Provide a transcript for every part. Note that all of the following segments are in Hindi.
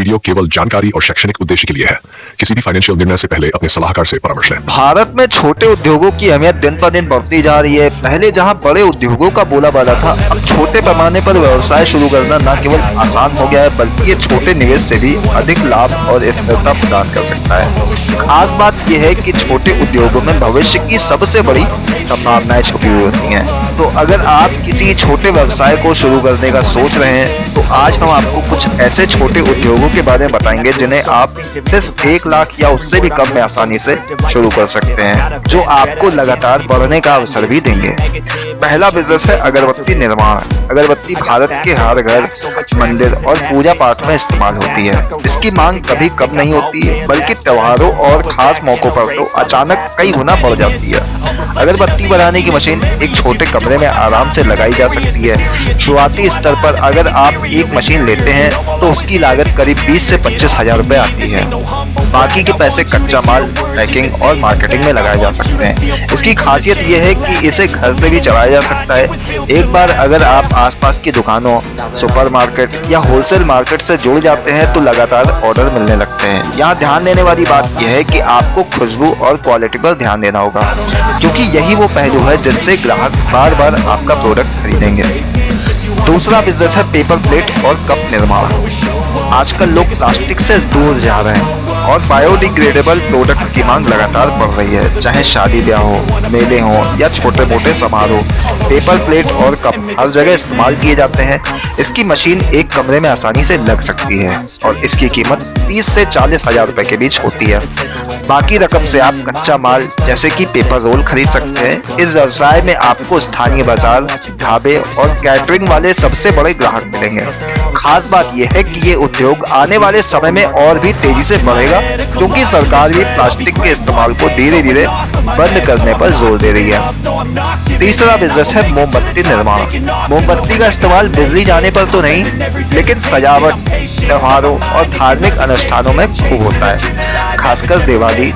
वीडियो केवल जानकारी और शैक्षणिक उद्देश्य के लिए है। किसी भी फाइनेंशियल निर्णय से पहले अपने सलाहकार से परामर्श लें। भारत में छोटे उद्योगों की अहमियत दिन पर दिन बढ़ती जा रही है। पहले जहां बड़े उद्योगों का बोलाबाला था, अब छोटे पैमाने पर व्यवसाय शुरू करना न केवल आसान हो गया है, बल्कि ये छोटे निवेश से भी अधिक लाभ और स्थिरता प्रदान कर सकता है। खास बात यह है कि छोटे उद्योगों में भविष्य की सबसे बड़ी संभावनाएं छुपी हुई होती हैं। तो अगर आप किसी छोटे व्यवसाय को शुरू करने का सोच रहे हैं, तो आज हम आपको कुछ ऐसे छोटे उद्योगों के बारे में बताएंगे जिन्हें आप सिर्फ 1 लाख या उससे भी कम में आसानी से शुरू कर सकते हैं, जो आपको लगातार बढ़ने का अवसर भी देंगे। पहला बिजनेस है अगरबत्ती निर्माण। अगरबत्ती भारत के हर घर, मंदिर और पूजा पाठ में इस्तेमाल होती है। इसकी मांग कभी कम नहीं होती है, बल्कि त्योहारों और खास मौकों पर तो अचानक कई गुना बढ़ जाती है। अगरबत्ती बनाने की मशीन एक छोटे कमरे में आराम से लगाई जा सकती है। शुरुआती स्तर पर अगर आप एक मशीन लेते हैं तो उसकी लागत करीब 20 से 25 हजार रुपए आती है। बाकी के पैसे कच्चा माल, पैकिंग और मार्केटिंग में लगाए जा सकते हैं। इसकी खासियत यह है कि इसे घर से भी चलाया जा सकता है। एक बार अगर आप आसपास की दुकानों, सुपरमार्केट या होलसेल मार्केट से जुड़ जाते हैं तो लगातार ऑर्डर मिलने लगते हैं। यहाँ ध्यान देने वाली बात यह है कि आपको खुशबू और क्वालिटी पर ध्यान देना होगा, क्योंकि यही वो पहलू है जिनसे ग्राहक बार बार आपका प्रोडक्ट खरीदेंगे। दूसरा बिजनेस है पेपर प्लेट और कप निर्माण। आजकल लोग प्लास्टिक से दूर जा रहे हैं और बायोडिग्रेडेबल प्रोडक्ट की मांग लगातार बढ़ रही है। चाहे शादी ब्याह हो, मेले हो या छोटे मोटे समारोह, पेपर प्लेट और कप हर जगह इस्तेमाल किए जाते हैं। इसकी मशीन एक कमरे में आसानी से लग सकती है और इसकी कीमत 30 से 40 हजार रुपए के बीच होती है। बाकी रकम से आप कच्चा माल जैसे कि पेपर रोल खरीद सकते हैं। इस व्यवसाय में आपको स्थानीय बाजार, ढाबे और कैटरिंग वाले सबसे बड़े ग्राहक मिलेंगे। खास बात यह है कि ये उद्योग आने वाले समय में और भी तेजी से बढ़ेगा, क्योंकि सरकार भी प्लास्टिक के इस्तेमाल को धीरे धीरे बंद करने पर जोर दे रही है। तीसरा बिजनेस है मोमबत्ती निर्माण। मोमबत्ती का इस्तेमाल बिजली जाने पर तो नहीं, लेकिन सजावट, त्योहारों और धार्मिक अनुष्ठानों में खूब होता है। खासकर दिवाली,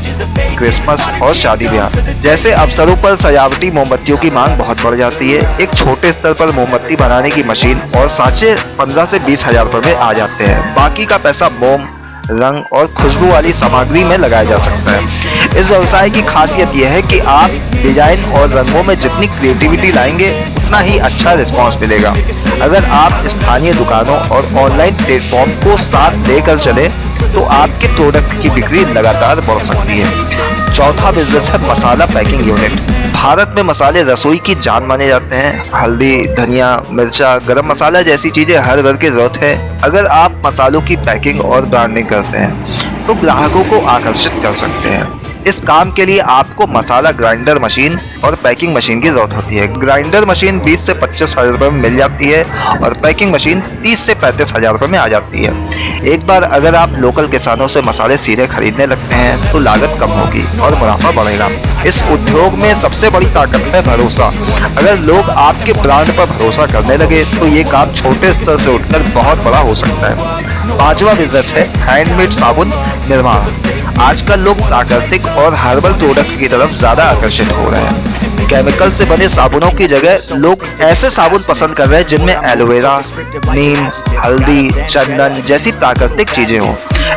क्रिसमस और शादी ब्याह जैसे अवसरों पर सजावटी मोमबत्तियों की मांग बहुत बढ़ जाती है। एक छोटे स्तर पर मोमबत्ती बनाने की मशीन और सांचे 15 से 20 हजार रुपए में आ जाते हैं। बाकी का पैसा मोम, रंग और खुशबू वाली सामग्री में लगाया जा सकता है। इस व्यवसाय की खासियत यह है कि आप डिजाइन और रंगों में जितनी क्रिएटिविटी लाएंगे, उतना ही अच्छा रिस्पांस मिलेगा। अगर आप स्थानीय दुकानों और ऑनलाइन प्लेटफॉर्म को साथ लेकर चले तो आपके प्रोडक्ट की बिक्री लगातार बढ़ सकती है। चौथा बिजनेस है मसाला पैकिंग यूनिट। भारत में मसाले रसोई की जान माने जाते हैं। हल्दी, धनिया, मिर्चा, गरम मसाला जैसी चीजें हर घर की जरूरत है। अगर आप मसालों की पैकिंग और ब्रांडिंग करते हैं तो ग्राहकों को आकर्षित कर सकते हैं। इस काम के लिए आपको मसाला ग्राइंडर मशीन और पैकिंग मशीन की जरूरत होती है। ग्राइंडर मशीन 20 से 25 हजार रुपए में मिल जाती है और पैकिंग मशीन 30 से 35 हजार रुपए में आ जाती है। एक बार अगर आप लोकल किसानों से मसाले सीधे खरीदने लगते हैं तो लागत कम होगी और मुनाफा बढ़ेगा। इस उद्योग में सबसे बड़ी ताकत है भरोसा। अगर लोग आपके ब्रांड पर भरोसा करने लगे तो ये काम छोटे स्तर से उठकर बहुत बड़ा हो सकता है। पांचवा बिजनेस है हैंडमेड साबुन निर्माण। आजकल लोग प्राकृतिक और हर्बल प्रोडक्ट की तरफ ज्यादा आकर्षित हो रहे हैं। केमिकल से बने साबुनों की जगह लोग ऐसे साबुन पसंद कर रहे हैं जिनमें एलोवेरा, नीम, हल्दी, चंदन जैसी प्राकृतिक चीजें हों।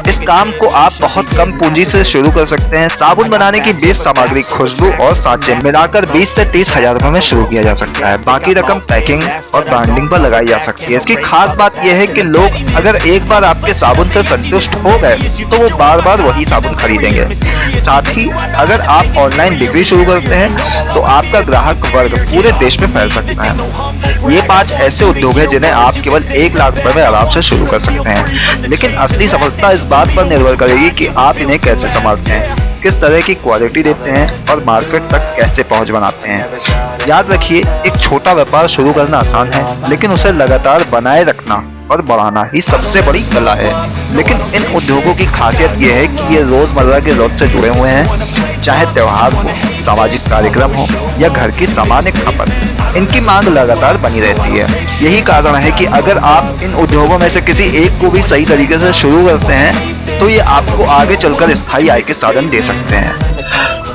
इस काम को आप बहुत कम पूंजी से शुरू कर सकते हैं। साबुन बनाने की बेस सामग्री, खुशबू और सांचे मिलाकर 20 से 30 हजार रुपए में शुरू किया जा सकता है। बाकी रकम पैकिंग और ब्रांडिंग पर लगाई जा सकती है। इसकी खास बात यह है कि लोग अगर एक बार आपके साबुन से संतुष्ट हो गए तो वो बार बार वही साबुन खरीदेंगे। साथ ही अगर आप ऑनलाइन बिक्री शुरू करते हैं तो आपका ग्राहक वर्ग पूरे देश में फैल सकता है। ये 5 ऐसे उद्योग हैं जिन्हें आप केवल 1 लाख रुपए में आराम से शुरू कर सकते हैं। लेकिन असली सफलता इस बात पर निर्भर करेगी कि आप इन्हें कैसे संभालते हैं, किस तरह की क्वालिटी देते हैं और मार्केट तक कैसे पहुंच बनाते हैं। याद रखिए, एक छोटा व्यापार शुरू करना आसान है, लेकिन उसे लगातार बनाए रखना और बढ़ाना ही सबसे बड़ी कला है। लेकिन इन उद्योगों की खासियत यह है कि ये रोजमर्रा की जरूरत से जुड़े हुए हैं। चाहे त्योहार हो, सामाजिक कार्यक्रम हो या घर की सामान्य खपत, इनकी मांग लगातार बनी रहती है। यही कारण है कि अगर आप इन उद्योगों में से किसी एक को भी सही तरीके से शुरू करते हैं तो ये आपको आगे चलकर स्थायी आय के साधन दे सकते हैं।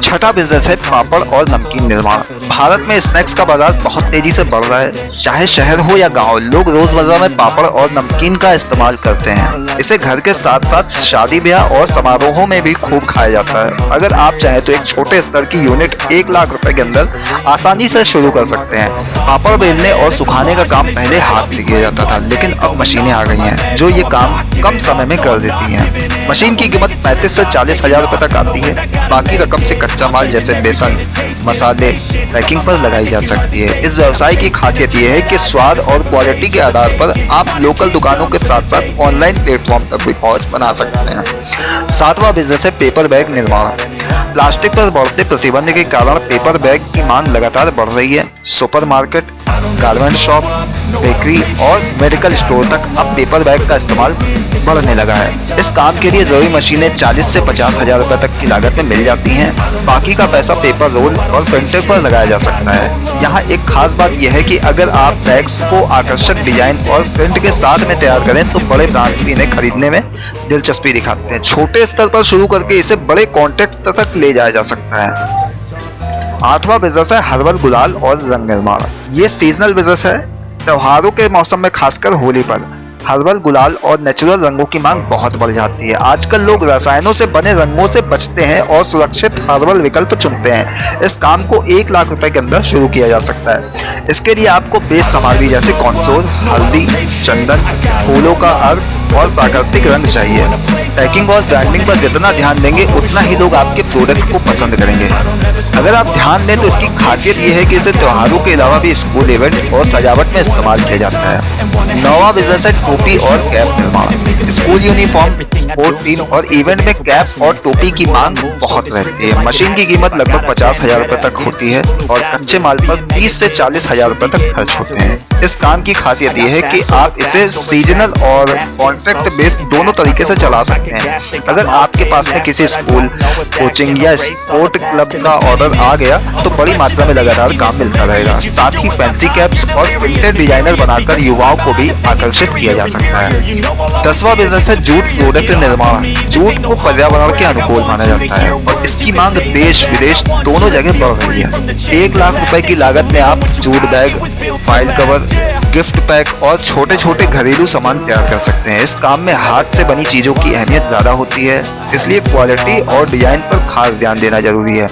छठा बिजनेस है पापड़ और नमकीन निर्माण। भारत में स्नैक्स का बाजार बहुत तेजी से बढ़ रहा है। चाहे शहर हो या गांव, लोग रोजमर्रा में पापड़ और नमकीन का इस्तेमाल करते हैं। इसे घर के साथ साथ शादी ब्याह और समारोहों में भी खूब खाया जाता है। अगर आप चाहें तो एक छोटे स्तर की यूनिट 1 लाख रुपए के अंदर आसानी से शुरू कर सकते हैं। पापड़ बेलने और सुखाने का काम पहले हाथ से किया जाता था, लेकिन अब मशीनें आ गई हैं जो ये काम कम समय में कर देती हैं। मशीन की कीमत 35 से 40 हजार रुपए तक आती है। बाकी रकम से कच्चा माल जैसे बेसन, मसाले पैकिंग पर लगाई जा सकती है। इस व्यवसाय की खासियत यह है कि स्वाद और क्वालिटी के आधार पर आप लोकल दुकानों के साथ साथ ऑनलाइन प्लेटफॉर्म तक भी पहुंच बना सकते हैं। 7वां बिजनेस है पेपर बैग निर्माण। प्लास्टिक पर बढ़ते प्रतिबंध के कारण पेपर बैग की मांग लगातार बढ़ रही है। सुपरमार्केट, गारमेंट शॉप, बेकरी और मेडिकल स्टोर तक अब पेपर बैग का इस्तेमाल बढ़ने लगा है। इस काम के लिए जरूरी मशीनें 40 से 50 हजार रुपए तक की लागत में मिल जाती हैं। बाकी का पैसा पेपर रोल और प्रिंटर पर लगाया जा सकता है। यहाँ एक खास बात यह है कि अगर आप बैग्स को आकर्षक डिजाइन और प्रिंट के साथ में तैयार करें तो बड़े ब्रांड्स भी इन्हें खरीदने में दिलचस्पी दिखाते हैं। छोटे स्तर पर शुरू करके इसे बड़े कॉन्टेक्ट तक ले जाया जा सकता है। 8वां बिजनेस है हर्बल गुलाल और रंग निर्माण। ये सीजनल बिजनेस है। त्योहारों के मौसम में खासकर होली पर हर्बल गुलाल और नेचुरल रंगों की मांग बहुत बढ़ जाती है। आजकल लोग रसायनों से बने रंगों से बचते हैं और सुरक्षित हर्बल विकल्प चुनते हैं। इस काम को 1 लाख रुपए के अंदर शुरू किया जा सकता है। इसके लिए आपको बेस सामग्री जैसे कॉर्नफ्लोर, हल्दी, चंदन, फूलों का अर्क और प्राकृतिक रंग चाहिए। पैकिंग और ब्रांडिंग पर जितना ध्यान देंगे उतना ही लोग आपके प्रोडक्ट को पसंद करेंगे। अगर आप ध्यान दें तो इसकी खासियत यह है कि इसे त्योहारों के अलावा भी स्कूल इवेंट और सजावट में इस्तेमाल किया जाता है। 9वां बिजनेस है टोपी और कैप निर्माण। स्कूल यूनिफॉर्म, स्पोर्ट टीम और इवेंट में कैप और टोपी की मांग बहुत रहती है। मशीन की कीमत लगभग 50 हजार रुपए तक होती है और कच्चे माल पर 30 से 40 हजार रुपए तक खर्च होते हैं। इस काम की खासियत यह है कि आप इसे सीजनल और कॉन्ट्रैक्ट बेस्ड दोनों तरीके से चला सकते हैं। अगर आपके पास में किसी स्कूल, कोचिंग या स्पोर्ट क्लब का ऑर्डर आ गया तो बड़ी मात्रा में लगातार काम मिलता रहेगा। साथ ही फैंसी कैप्स और प्रिंटेड डिजाइनर बनाकर युवाओं को भी आकर्षित किया जा सकता है। 10वां बिजनेस है जूट प्रोडक्ट निर्माण। जूट को पर्यावरण के अनुकूल माना जाता है और इसकी मांग देश विदेश दोनों जगह बढ़ रही है। 1 लाख रुपए की लागत में आप jute bag, file cover, gift pack और छोटे छोटे घरेलू सामान तैयार कर सकते हैं। इस काम में हाथ से बनी चीजों की अहमियत ज्यादा होती है, इसलिए क्वालिटी और डिजाइन पर खास ध्यान देना जरूरी है।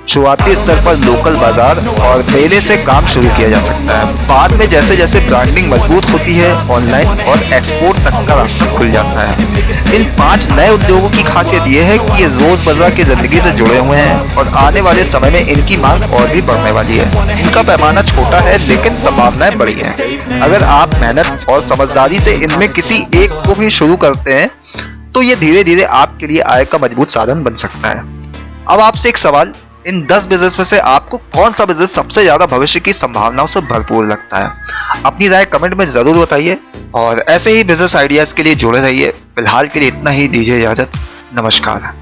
शुरुआती स्तर पर लोकल बाजार और मेले से काम शुरू किया जा सकता है। बाद में जैसे जैसे ब्रांडिंग मजबूत होती है, ऑनलाइन और एक्सपोर्ट तक का रास्ता खुल जाता है। इन 5 नए उद्योगों की खासियत यह है कि ये रोजमर्रा की जिंदगी से जुड़े हुए हैं और आने वाले समय में इनकी मांग और भी बढ़ने वाली है। इनका पैमाना छोटा है लेकिन संभावनाएं बड़ी हैं। अगर आप मेहनत और समझदारी से इनमें किसी एक को भी शुरू करते हैं तो ये धीरे धीरे आपके लिए आय का मजबूत साधन बन सकता है। अब आपसे एक सवाल, इन 10 बिजनेस में से आपको कौन सा बिजनेस सबसे ज्यादा भविष्य की संभावनाओं से भरपूर लगता है? अपनी राय कमेंट में जरूर बताइए और ऐसे ही बिजनेस आइडियाज के लिए जुड़े रहिए। फिलहाल के लिए इतना ही, दीजिए इजाजत। नमस्कार।